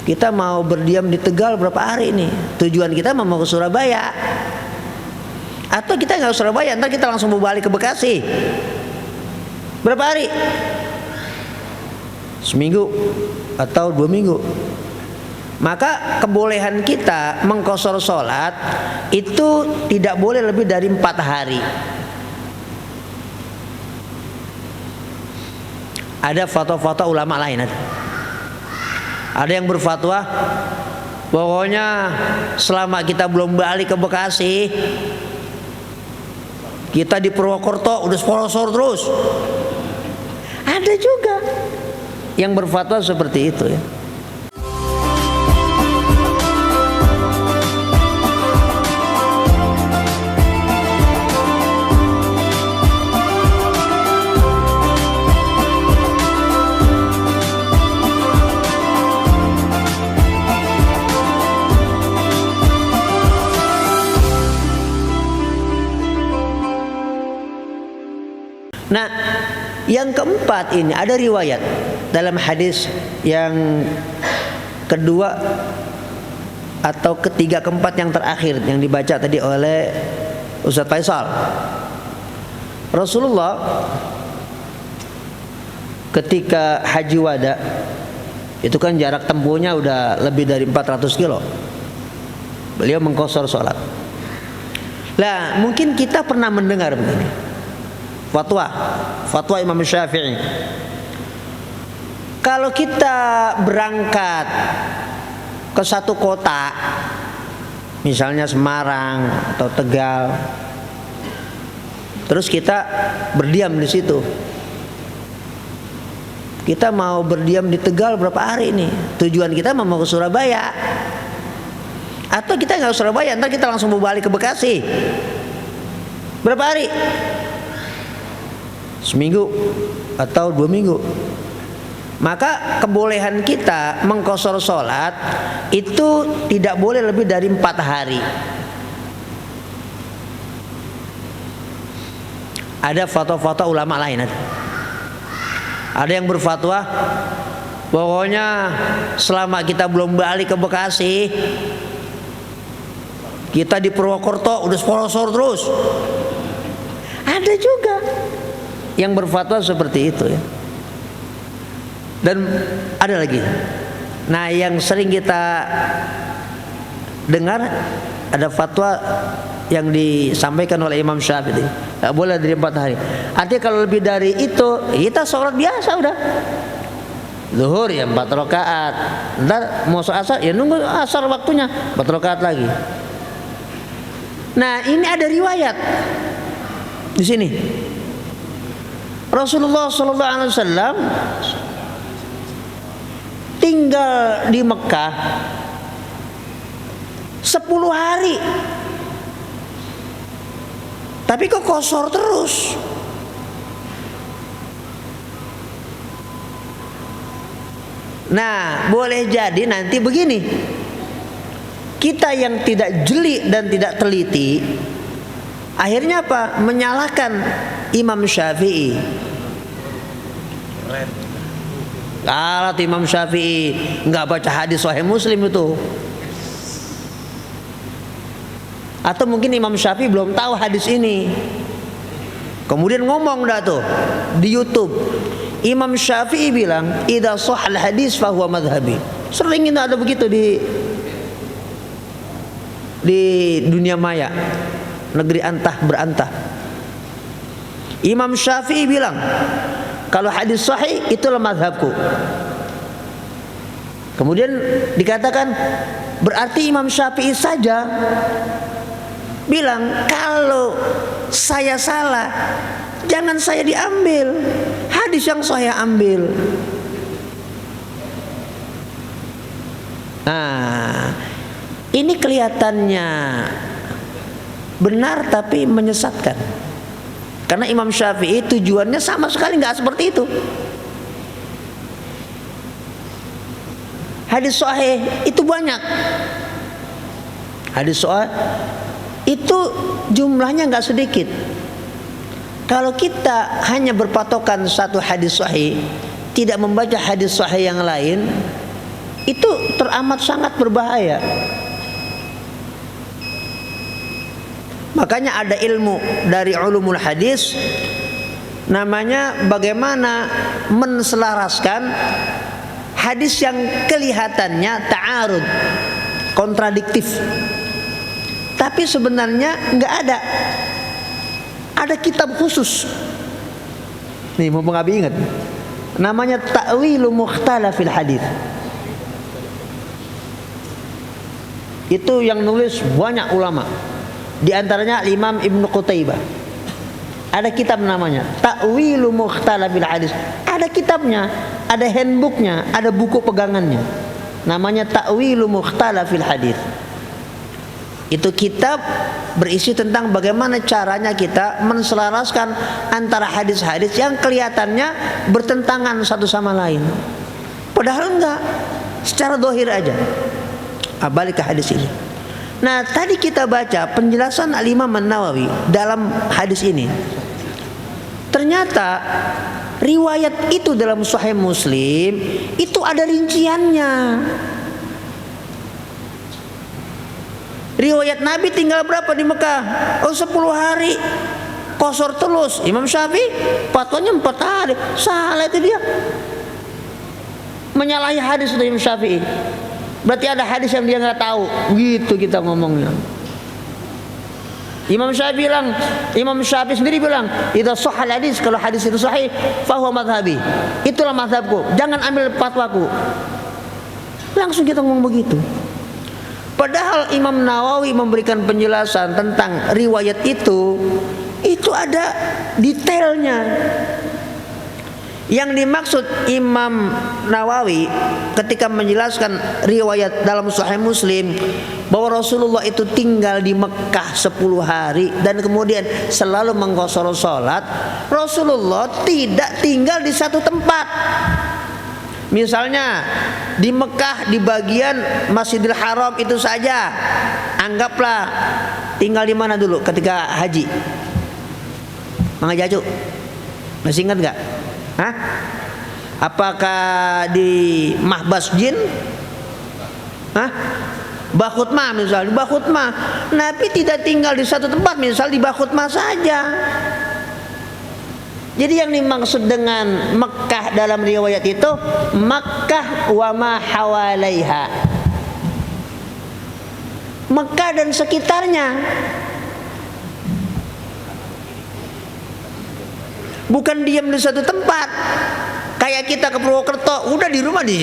Kita mau berdiam di Tegal berapa hari nih? Tujuan kita mau ke Surabaya. Atau kita nggak ke Surabaya, ntar kita langsung mau balik ke Bekasi. Berapa hari? Seminggu atau 2 minggu. Maka kebolehan kita mengqashar sholat itu tidak boleh lebih dari 4 hari. Ada fatwa-fatwa ulama lain. Ada yang berfatwa pokoknya selama kita belum balik ke Bekasi, kita di Purwokerto udah sponsor terus. Ada juga yang berfatwa seperti itu ya. Nah, yang keempat ini ada riwayat dalam hadis yang kedua atau ketiga keempat yang terakhir yang dibaca tadi oleh Ustaz Faisal. Rasulullah ketika haji wada itu kan jarak tempuhnya udah lebih dari 400 kilo. Beliau mengqashar sholat. Lah, mungkin kita pernah mendengar begini. Fatwa Imam Syafi'i. Kalau kita berangkat ke satu kota, misalnya Semarang atau Tegal, terus kita berdiam di situ. Kita mau berdiam di Tegal berapa hari nih? Tujuan kita mau ke Surabaya. Atau kita nggak ke Surabaya, ntar kita langsung mau balik ke Bekasi. Berapa hari? Seminggu atau 2 minggu. Maka kebolehan kita mengqashar sholat itu tidak boleh lebih dari 4 hari. Ada fatwa-fatwa ulama lain. Ada yang berfatwa pokoknya selama kita belum balik ke Bekasi, kita di Purwokerto udah sponsor terus. Ada juga yang berfatwa seperti itu ya. Dan ada lagi. Nah, yang sering kita dengar ada fatwa yang disampaikan oleh Imam Syafi'i, nggak boleh dari 4 hari. Artinya kalau lebih dari itu kita sholat biasa udah. Zuhur ya 4 rakaat. Ntar mau asar ya nunggu asar waktunya 4 rakaat lagi. Nah, ini ada riwayat di sini. Rasulullah SAW tinggal di Mekah 10 hari, tapi kok qashar terus. Nah, boleh jadi nanti begini, kita yang tidak jeli dan tidak teliti, akhirnya apa? Menyalahkan Imam Syafi'i. Kalau Imam Syafi'i nggak baca hadis Sahih Muslim itu, atau mungkin Imam Syafi'i belum tahu hadis ini, kemudian ngomong dah tuh di YouTube, Imam Syafi'i bilang idza shahhal hadis fa huwa madhhabi. Sering itu ada begitu di dunia maya, negeri antah berantah. Imam Syafi'i bilang kalau hadis sahih itulah mazhabku. Kemudian dikatakan berarti Imam Syafi'i saja bilang kalau saya salah jangan saya diambil, hadis yang saya ambil. Nah, ini kelihatannya benar tapi menyesatkan. Karena Imam Syafi'i tujuannya sama sekali nggak seperti itu. Hadis sahih itu banyak. Hadis sahih itu jumlahnya nggak sedikit. Kalau kita hanya berpatokan satu hadis sahih, tidak membaca hadis sahih yang lain, itu teramat sangat berbahaya. Makanya ada ilmu dari ulumul hadis namanya bagaimana menselaraskan hadis yang kelihatannya ta'arud, kontradiktif, tapi sebenarnya nggak ada. Ada kitab khusus. Nih mau Abi ingat, namanya Ta'wilu Mukhtalafil Hadis. Itu yang nulis banyak ulama, di antaranya Imam Ibnu Qutaibah. Ada kitab namanya Ta'wilu Mukhtalafil Hadis. Ada kitabnya, ada handbooknya, ada buku pegangannya. Namanya Ta'wilu Mukhtalafil Hadis. Itu kitab berisi tentang bagaimana caranya kita menselaraskan antara hadis-hadis yang kelihatannya bertentangan satu sama lain, padahal enggak, secara zahir aja. Balik ke hadis ini. Nah, tadi kita baca penjelasan Al-Imam An-Nawawi dalam hadis ini. Ternyata riwayat itu dalam Sahih Muslim itu ada rinciannya. Riwayat Nabi tinggal berapa di Mekah? 10 hari. Qasar terus. Imam Syafi'i fatwanya 4 hari. Salah itu dia. Menyalahi hadis dari Imam Syafi'i. Berarti ada hadis yang dia nggak tahu. Gitu kita ngomongnya. Imam Syafi'i sendiri bilang, "Idza shahhal hadis," kalau hadis itu sahih, fa huwa madhhabi. Itulah mazhabku. Jangan ambil fatwaku. Langsung kita ngomong begitu. Padahal Imam Nawawi memberikan penjelasan tentang riwayat itu ada detailnya. Yang dimaksud Imam Nawawi ketika menjelaskan riwayat dalam Sahih Muslim bahwa Rasulullah itu tinggal di Mekah 10 hari dan kemudian selalu mengqashar salat, Rasulullah tidak tinggal di satu tempat. Misalnya di Mekah di bagian Masjidil Haram itu saja, anggaplah tinggal di mana dulu ketika haji? Mang Jaju, masih ingat nggak? Hah? Apakah di Mahbas Jin? Hah? Bakhutmah misalnya, di Bakhutmah. Nabi tidak tinggal di satu tempat, misal di Bakhutmah saja. Jadi yang dimaksud dengan Mekah dalam riwayat itu Makkah wa ma hawalaiha, Mekah dan sekitarnya. Bukan diam di satu tempat. Kayak kita ke Purwokerto, udah di rumah di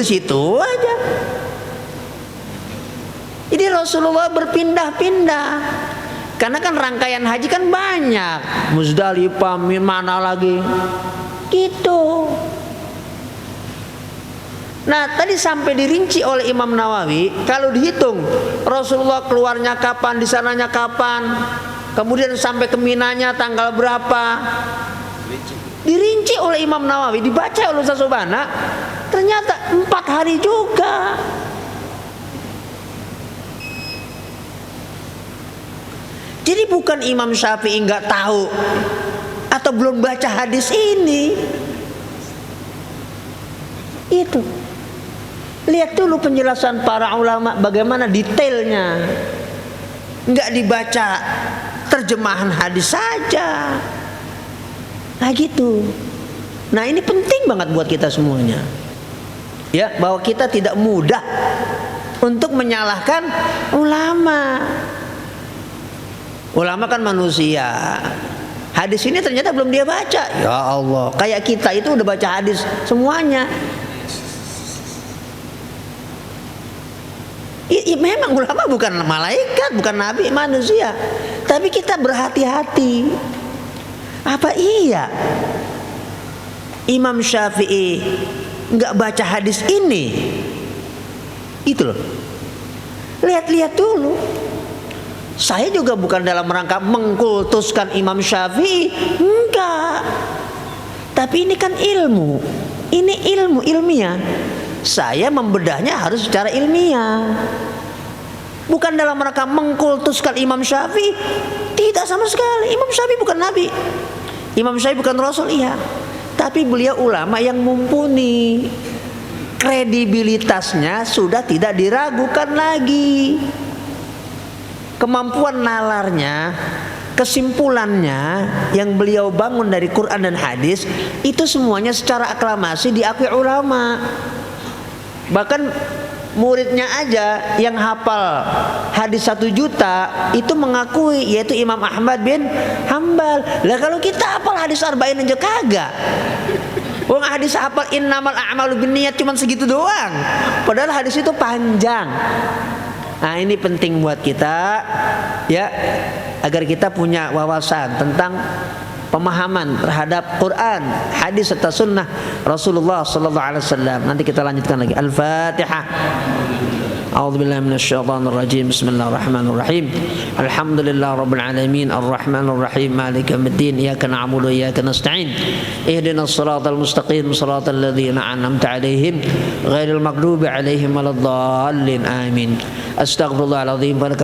situ aja. Jadi Rasulullah berpindah-pindah. Karena kan rangkaian haji kan banyak, Muzdalifah, mana lagi, gitu. Nah, tadi sampai dirinci oleh Imam Nawawi, kalau dihitung Rasulullah keluarnya kapan, di sananya kapan, kemudian sampai ke Minanya tanggal berapa, dirinci oleh Imam Nawawi, dibaca oleh Ustaz Subhana, ternyata 4 hari juga. Jadi bukan Imam Syafi'i nggak tahu atau belum baca hadis ini. Itu. Lihat dulu penjelasan para ulama bagaimana detailnya. Nggak dibaca terjemahan hadis saja. Nah gitu. Nah ini penting banget buat kita semuanya. Ya, bahwa kita tidak mudah untuk menyalahkan ulama. Ulama kan manusia. Hadis ini ternyata belum dia baca. Ya Allah, kayak kita itu udah baca hadis semuanya. Memang ulama bukan malaikat, bukan nabi, manusia. Tapi kita berhati-hati. Apa iya Imam Syafi'i nggak baca hadis ini? Itu loh. Lihat-lihat dulu. Saya juga bukan dalam rangka mengkultuskan Imam Syafi'i, enggak. Tapi ini kan ilmu. Ini ilmu ilmiah. Saya membedahnya harus secara ilmiah. Bukan dalam rangka mengkultuskan Imam Syafi'i. Tidak sama sekali. Imam Syafi'i bukan nabi. Imam Syafi'i bukan rasul, iya. Tapi beliau ulama yang mumpuni. kredibilitasnya sudah tidak diragukan lagi. Kemampuan nalarnya, kesimpulannya yang beliau bangun dari Quran dan hadis itu semuanya secara aklamasi diakui ulama. Bahkan muridnya aja yang hafal hadis 1 juta itu mengakui, yaitu Imam Ahmad bin Hambal. Lah kalau kita hafal hadis 40 aja kagak. Wong hadis hafal innamal a'malu binniyat cuma segitu doang. Padahal hadis itu panjang. Nah, ini penting buat kita ya, agar kita punya wawasan tentang pemahaman terhadap Quran, hadis serta sunnah Rasulullah sallallahu alaihi wasallam. Nanti kita lanjutkan lagi. Al-Fatihah. A'udzubillahi minasyaitonir rajim. Bismillahirrahmanirrahim. Alhamdulillahirabbil alamin arrahmanir rahim maliki yaumiddin iyyaka na'budu wa iyyaka nasta'in ihdinas siratal mustaqim siratal ladzina an'amta 'alaihim ghairil maghdubi 'alaihim waladdallin amin. Astaghfirullahaladzim.